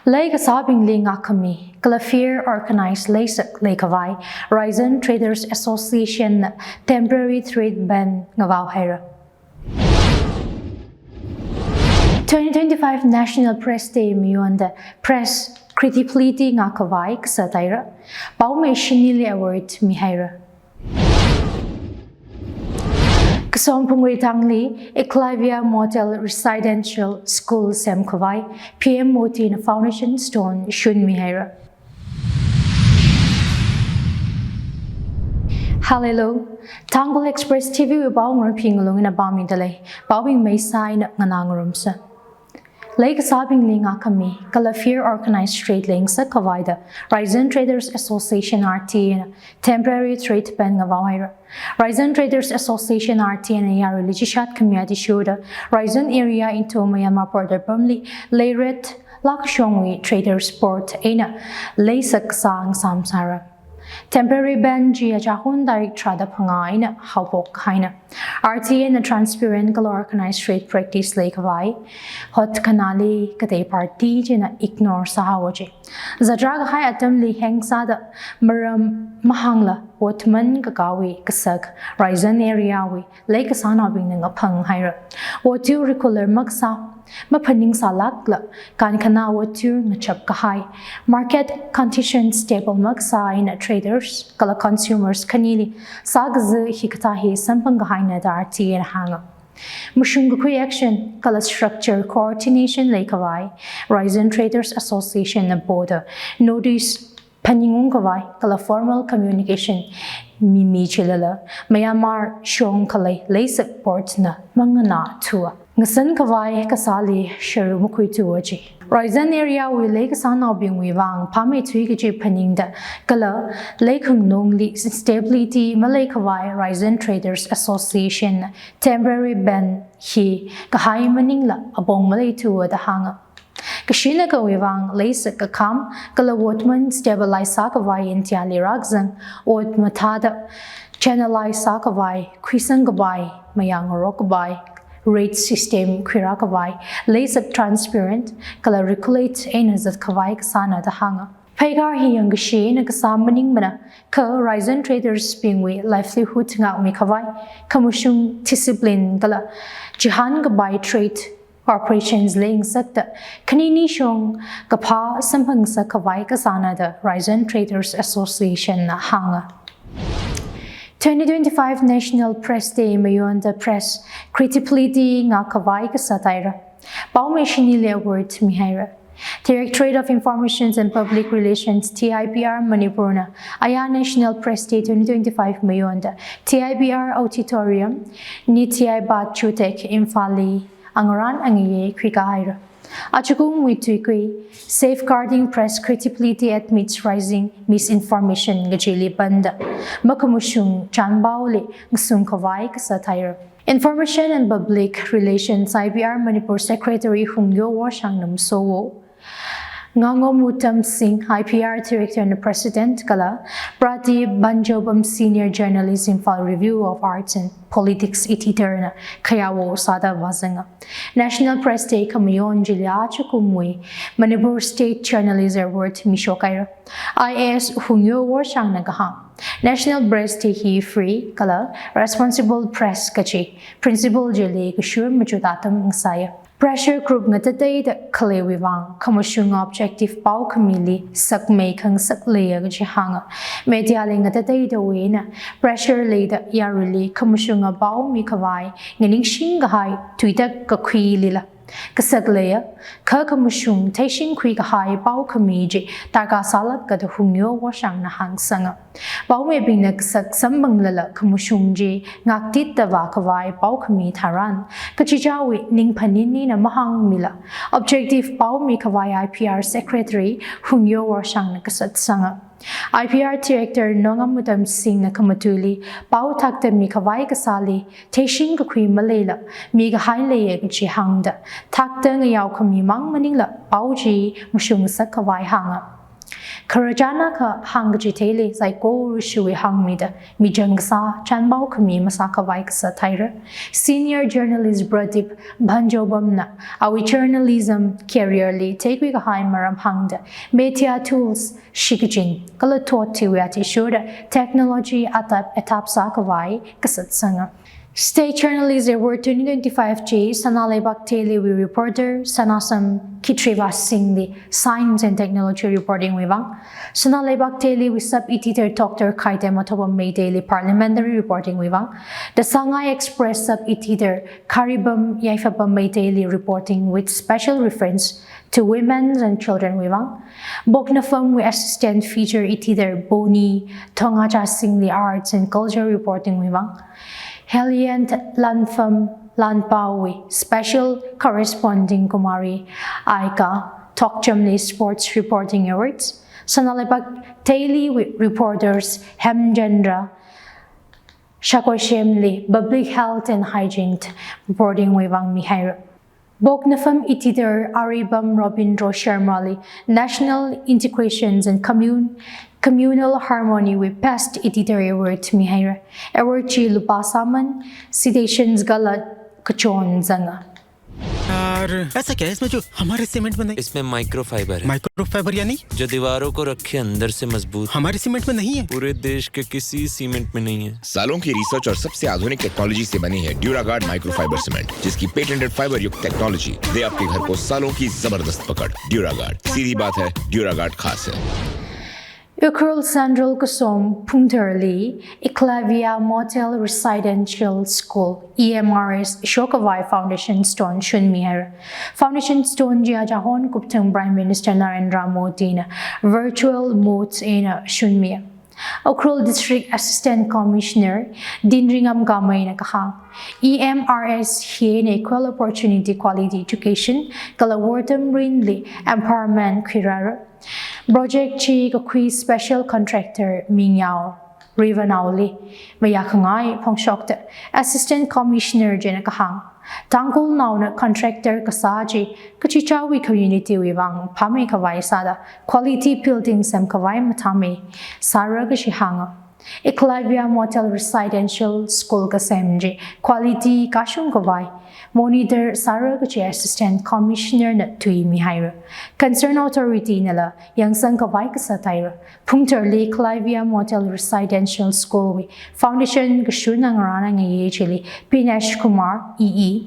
Like Paobing ling akami, Kalafir organized Shokvao, Risen Traders Association temporary trade ban Ngawauhaira. 2025 National Press Day beyond the press credibility ngakavai kasataira, Paobing Shinili Award mihaira. Kasongpungri Tangli, Eclavia Model Residential School Semkhavai, PM Motin Foundation Stone Shun Mihaira. Hello, Tangkhul Express Pvt Wungramphi Ngalung in a bombing delay, Paobing may sign Ngalung. Like Paobing ling akami, Kalafir organized trade links Kavida, Risen Traders Association RT temporary trade ban Ngawauhaira. Risen Traders Association RT and a religious community showed Risen area into Myanmar border Bumli, Layret, Lakshongwi Traders Port Aina, Laysak Sang Samsara. Temporary ban Gia Jahun direct trada pangaina, Haupok Haina. RTA and the transparent organized trade practice like Vai, Hot Kanali, Kate Party, Jina ignore Sahawaji. Zadrag Hai Atom Li Hengsada, Maram Mahangla, Watman Gagawi, Kasak, Risen area we, Lake Sanabing a Pangkhuihaira. What you recall Maksa. Mapaning salakla, kankana watur ngachapkahai. Market conditions stable magsa in traders, kala consumers kanili, sagz hikatahi sampangahai na darti and hanga. Mushungukui action, kala structure coordination lakavai, Risen Traders Association border, notice Paningungavai, kala formal communication, Mimi Chilala, Myanmar Shong Kale, Lasak Portna, Mangana Tua. Ngasan kavai kasali sharu mukuituaji. Risen area we lake sanabing wuivang pame tuikaji paninda kala lake nongli stability Malay kavai Risen Traders Association temporary ban he kahai maningla abong Malay tua the hanga. Kashina ka wuivang laisa kakam kala wotman stabilize sakavai in tiali ragzang wot matada channelize sakavai kwisangabai mayang rokabai. Rate system kwirakavai, laser transparent, kala regulate ainazat kavai kasana the hanga. Paigar hi yangashi na kasamaning mana, ka Risen Traders bingwi livelihood ngak mikavai, kamushung discipline kala jihan gabai trade operations laying sakta, kanini shong kapa sampangsa kavai kasana the Risen Traders Association na hanga. 2025 National Press Day beyond the press credibility ngakavai kasataira. Paobing Shinili Award mihaira. Directorate of Information and Public Relations TIPR Manipurna Aya National Press Day 2025 beyond TIPR Auditorium Niti Bat Chutek Infali Angaran Angiye Kwikahaira. Achukung wituikui, safeguarding press credibility amidst rising misinformation gajili banda, makamushung Mauli semkhavai kasataira. Information and Public Relations IPR Manipur Secretary Hungyo Washangnam Sowo. Ngangomutam Singh, IPR Director and President Kala, Prati Banjobam Senior Journalism File Review of Arts and Politics Ititerna, Kayawo Sada Vazanga. National Press Day Kamayon Jilia Chukumwe, Manipur State Journalist Award Shokvao. IAS Hungyo Washang Nagaha. National Press Day He Free Kala, Responsible Press Kachi, Principal Jili Kashur Majutatam Ngsaya. Pressure group ngatatay da kale wuivang kamushung objective pau kamili sak may kang sak leya gajihanga media le ngatatay da wena pressure le da yaruli kamushung pau mikavai nganing shingahai tuita kakwi lila kasak leya ka kamushung taishin kwi kahai pau kamiji taga salat ka da hungyo washang na hangsanga pau me bing na kasak sambang lala kamushung ji ngaktit da vakavai pau kami taran kachijawi ning panini na mahang mila objective pau mikavai IPR Secretary hungyo washang na kasat sanga IPR Director Nongamutam Singh na kamatuli pau takta mikavai kasali taishin kakwi malayla miga hailaya gachi hangda takta ngayaw kami mang maningla pau ji mushung sakavai hanga Karajana ka hangajitele zaiko rushui hangmida mijangsa chanbao kami masakavai kasa thaira. Senior journalist Bradip Banjobamna awi journalism careerly take we kahai maram hangda media tools shikijin kala toti wiati shoda technology atap sakavai kasat sanga. State Journalist Award 2025G Sanalebak Telewi Reporter Sanasam Kitrivas Singh Science and Technology Reporting Wuivang Sanalebak Telewi Sub-Editor Dr. Kaite Matobam May Daily Parliamentary Reporting Wuivang The Shanghai Express Sub-Editor Karibam Yaifabam May Daily Reporting with special reference to women and children Wuivang Boknafam with Assistant Feature Editor Boni Tongaja Singh Arts and Culture Reporting Wuivang Heliant Lanfam Lanpawi, Special Corresponding Kumari Aika, Tokchamli Sports Reporting Awards, Sanalebak Daily with reporters Hemjendra, Shakoshemli, Public Health and Hygiene Reporting Wuivang Mihaira. Boknafam Editor Aribam Robindro Sharmali, National Integrations and Communal Harmony with Past Editor Award Mihaira. Award Chi Lupasaman, Citations Galat Kachon Zanga. यार ऐसा क्या है इसमें जो हमारे cement में नहीं? इसमें माइक्रोफाइबर है। माइक्रोफाइबर यानी जो दीवारों को रखे अंदर से मजबूत। हमारे सीमेंट में नहीं है। पूरे देश के किसी सीमेंट में नहीं है। सालों की रिसर्च और सबसे आधुनिक टेक्नोलॉजी से बनी है ड्यूरागार्ड माइक्रोफाइबर सीमेंट, जिसकी पेटेंटेड फाइबर युक्त टेक्नोलॉजी दे आपके घर को सालों की जबरदस्त पकड़। ड्यूरागार्ड, सीधी बात है, ड्यूरागार्ड खास है। Ukhrul Central Kusum Punterli Eclavia Motel Residential School EMRS Shokvao Foundation Stone Shunmiher Foundation Stone Jiajahon Kuptung Prime Minister Narendra Modi Virtual Modes in Shunmia Ukhrul District Assistant Commissioner Dinringam Gamay Nakahang EMRS Hien Equal Opportunity Quality Education Kalawartam Rinli Empowerment Kirara Project Chi Kakui Special Contractor Mingyao Rivanauli Mayakangai Pongshokta Assistant Commissioner Jenakahang Tangkhul Nauna Contractor Kasaji Kachichawi Community Wuivang Pame Kavai Sada Quality Building Semkhavai Matame Sara Gashihanga Eclavia Motel Residential School Kasemji Quality Kashung Kavai Monitor Sara Gachi Assistant Commissioner Natui Mihaira Concerned Authority Nala Yangsang Kavai Kasataira Punterli Eclavia Motel Residential School Foundation Gashunang Ranang Yechili Pinesh Kumar EE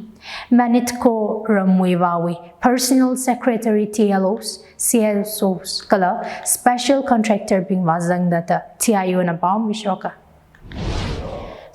Manitko Ramwivawi Personal Secretary TLOs CSOs Kala Special Contractor Bing Wazang Data TIU na Baum Vishoka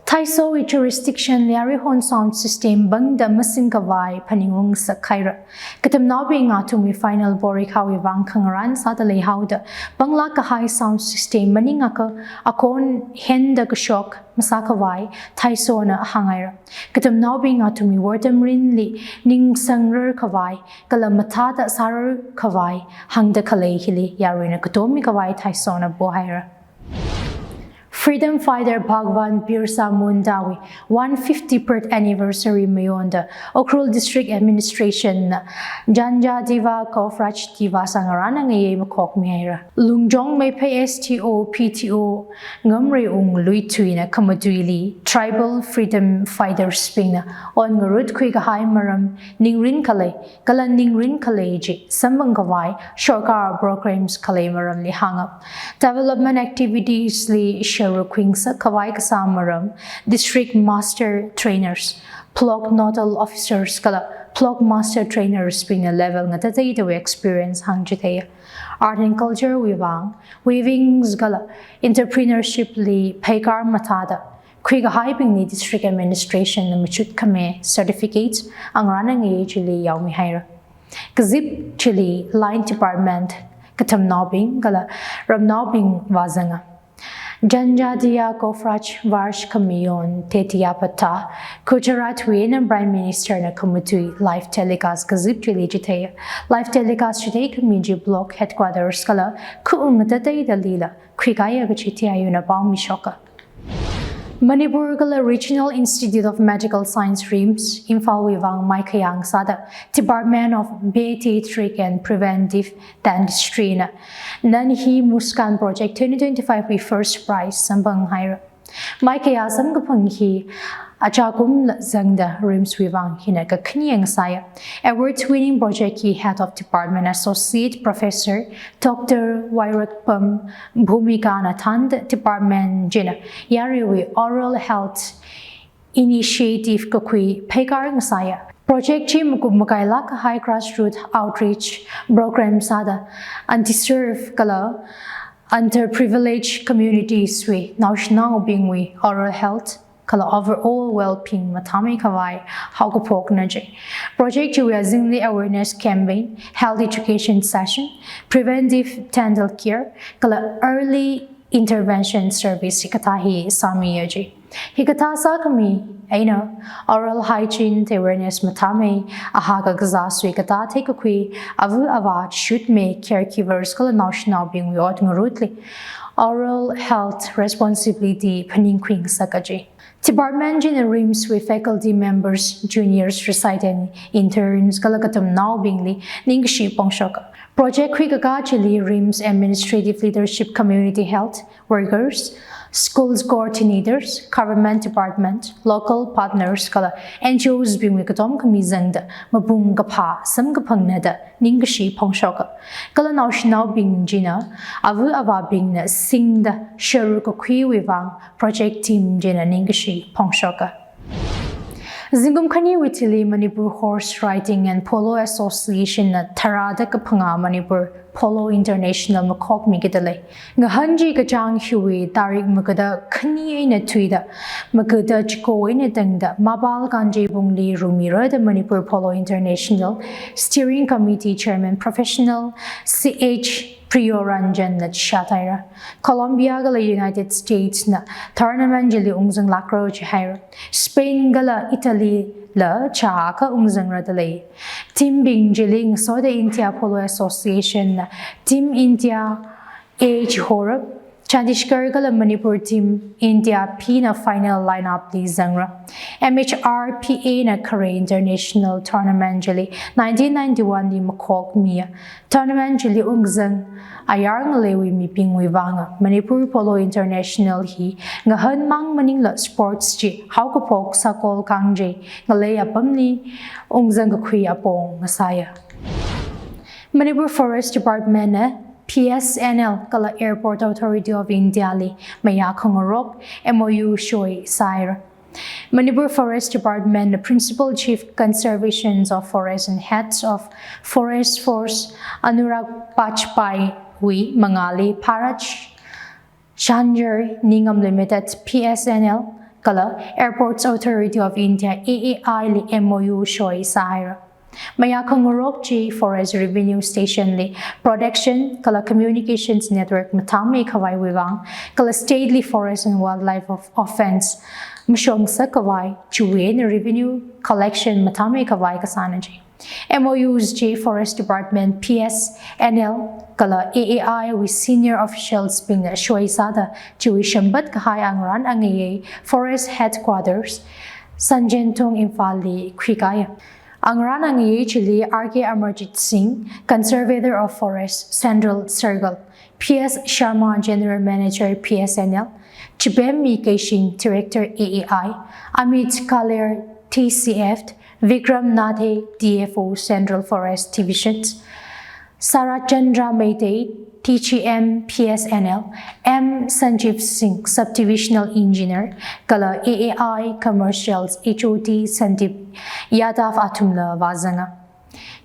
Taiso jurisdiction Liarihon sound system Bangda Masingkavai Paningung Sakhaira Katam Nabi Ngatumi final Borik Wuivang Khangaran Sadale Hauda Bangla Kahai sound system Maningaka Akon Henda Gashok Masakavai Taiso na Hangaira Katam Nabi Ngatumi Wardam Rinli Ning Sangrer Kavai Kalamatata Sarar Kavai Hangda Kalehili Yarina Katomi Kavai Taiso na Bohaira Freedom Fighter Bhagwan Birsa Mundawi 150th anniversary Mayonda Ukhrul District Administration Janja Diva Kofrach Diva Sangarana Ngaye Makok Mihaira Lungjong May STO PTO Ngamre Lui Tuina Kamaduili Tribal Freedom Fighter Spina on Ngarut Kuigahai Maram Ningrin Kale Kala Ningrin Kaleji Sambangavai Shorkar programs Kale Maram Lihanga Development activities Li Queensa Kawai Kasamaram, District Master Trainers, Plog Nodal Officers Kala, Plog Master Trainers being a level Natatay to experience Hangjitea, Art and Culture Wuivang, Weavings Gala, Entrepreneurship Li Pekar Matada, Kuigahai Bing District Administration Majut Kame Certificates, Angranang Chili Yaumihaira, Kazip Chili Line Department, Katam Nobing Gala, Ram Nobing Wazanga. Janjadia Gofrach Varsh Kamiyon Tetiapata Kujarat Wien Prime Minister na Kumutui Live Telecast Kazip Jiteya Live Telecast Jitei Kamiji Block Headquarters Kala Kuumatatay Dalila Kwigaya Gachitia Yuna Baum Mishoka Manipur Gala Regional Institute of Medical Science RIMS, Imphal Wuivang Maikayang Sada, Department of Pediatric and Preventive Dentistry, Nanhi Muskan Project 2025 with first prize, Khanghhaira. Maikaya semkhavai Achakum Zangda RIMS Wuivang Hinaka Knyang Saya, award-winning project head of department associate professor Dr. Wairakpam Bhumika Nathand department Jina Yariwi oral health initiative Kakui Pekarang Saya. Project Jim Makailak high grassroots outreach program Sada anti-serve kala underprivileged communities we now being we oral health kala overall well-being matami kawai haugapok naje. Project Juazingli awareness campaign, health education session, preventive dental care, kala early intervention service hikatahi sami yaji. Hikata sakami aina oral hygiene awareness matame ahaga gazasui kata take a kui avu avat should make caregivers kala national being we rutli oral health responsibility paninquing sakaji. Department in RIMS with faculty members, juniors, resident interns, kalakatam now bingli, ningshi pongshoka. Project Kwikagachili RIMS administrative leadership, community health workers, schools coordinators, government department, local partners, kala NGOs bingwikatom kamizangda, mabung gapa, samgapangnada, ningshi pongshoka. Kala national bingjina, avu ava bingna singda, sharuka kwi wuivang, project team jina ningshi pongshoka. Zingkum Khani Witili Manipur Horse Riding and Polo Association na Taràkha Manipur Polo International Makok Migidale. Ngahanji Gajang Hui Tarik Magada Khani na Tuida Magada Chiko in Dangda Mabal Ganji Bungli Rumira the Manipur Polo International Steering Committee Chairman Professional CH Prioranjan na Shathaira. Colombia gala United States na tournament jili ungzang lakro jhaira. Spain gala Italy la shàkha ungzang radalay. Team Bing jili so the India Polo Association na Team India Age Horab. Chandishgar gala Manipur Team India P na final lineup li zangra. MHRPA na Korea International Tournament jili 1991 li Makok Mia. Tournament jili ungzang ayar ngalewi mi ping wuivanga Manipur Polo International hi ngahan mang maningla sports ji haugapok sakol kangje ngaleya pamni ungzang gakhui apong ngasaya. Manipur Forest Department na PSNL kala Airport Authority of India li maya khongorok MOU shoi saira. Manipur Forest Department, the Principal Chief Conservations of Forest and Heads of Forest Force Anurag Pachpai Wi Mangali Parach Chanjar Ningam Limited PSNL Kala Airports Authority of India AAI li MOU Shoi Sahara. Mayakangurok G Forest Revenue Station li Protection Kala Communications Network Matami Kawai Wuivang Kala Stately Forest and Wildlife of Offense Mshong Sakawai Chuyen Revenue Collection Matami Kawai Kasanaji. MOUs J Forest Department PSNL Kala AAI with senior officials being Shoi Sada Chui Shambat Kahai Angran Angaye Forest Headquarters Sanjentong Imphali Kwikaya. Angran Angaye Chili RK Amarjit Singh Conservator of Forest Central Circle PS Sharma General Manager PSNL Chibem Mikeshin Director AAI Amit Kaler TCF Vikram Nathe DFO Central Forest Divisions Sara Chandra Mayday TGM PSNL M Sanjeev Singh Subdivisional Engineer Kala AAI Commercials HOD Sandeep Yadav Atumla Vazanga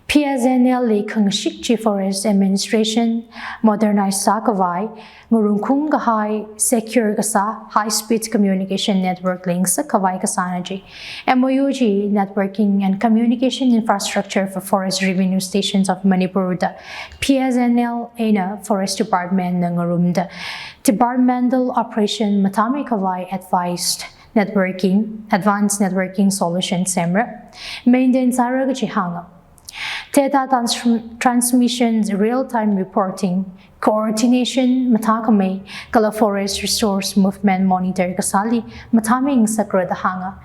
PSNL Lekang Shikchi Forest Administration Modernized Shokvao Ngurungkung Gahai Secure Gasa High Speed Communication Network Links Kawai Kasanaji MOUG Networking and Communication Infrastructure for Forest Revenue Stations of Manipur PSNL Aina Forest Department Ngurumda Departmental Operation Matami Kawai Advised Networking Advanced Networking Solution Semra Maintain Sara Gachihanga data transmissions, real-time reporting, coordination, mathakamay, kala forest resource movement monitor kasali, mataming sakra hangphangà.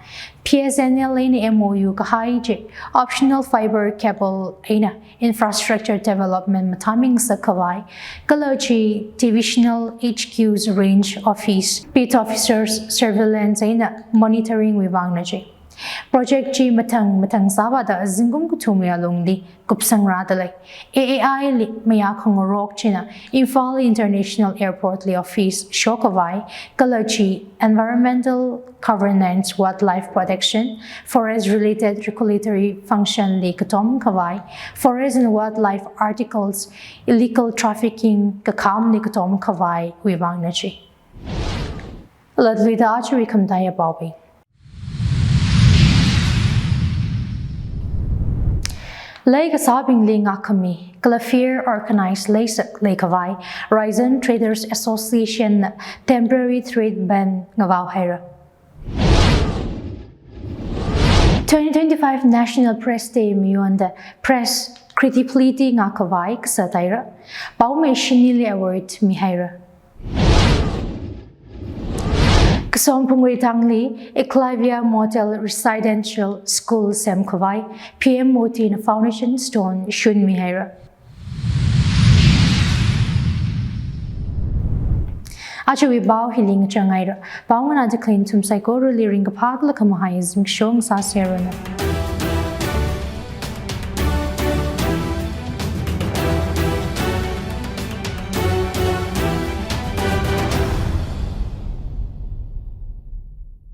PSNL aina MOU kahaije, optional fiber cable aina, infrastructure development mataming semkhavai, kalachi divisional HQ's range office, beat officers surveillance aina, monitoring wuivang naji. Project G matang sabada zingkum kutumya longdi kupsang radalay. AAI li mayakhong china Imphal International Airport li office Shokvao, kalachi environmental governance, wildlife protection, forest related regulatory function li semkhavai, forest and wildlife articles, illegal trafficking kakam li semkhavai wuivang naji. Ladlida achari khamataiya Paobing. Lake Sabing Ling Akami, Kalafir Organized Lasak Lakavai, Risen Traders Association Temporary Trade Ban Ngawauhaira. 2025 National Press Day Miyonda Press Credibility Ngakavai Kasataira, Baume Shinili Award Mihaira. Kasompunguitangli, Eclavia Model Residential School Semkhavai, PM Motin Foundation Stone Shun Mihaira. Achawi Bao Hiling Changaira, Bauman Adeclain Tum Psycho Ring Kapagla Kamahai Zmshong Sasierana.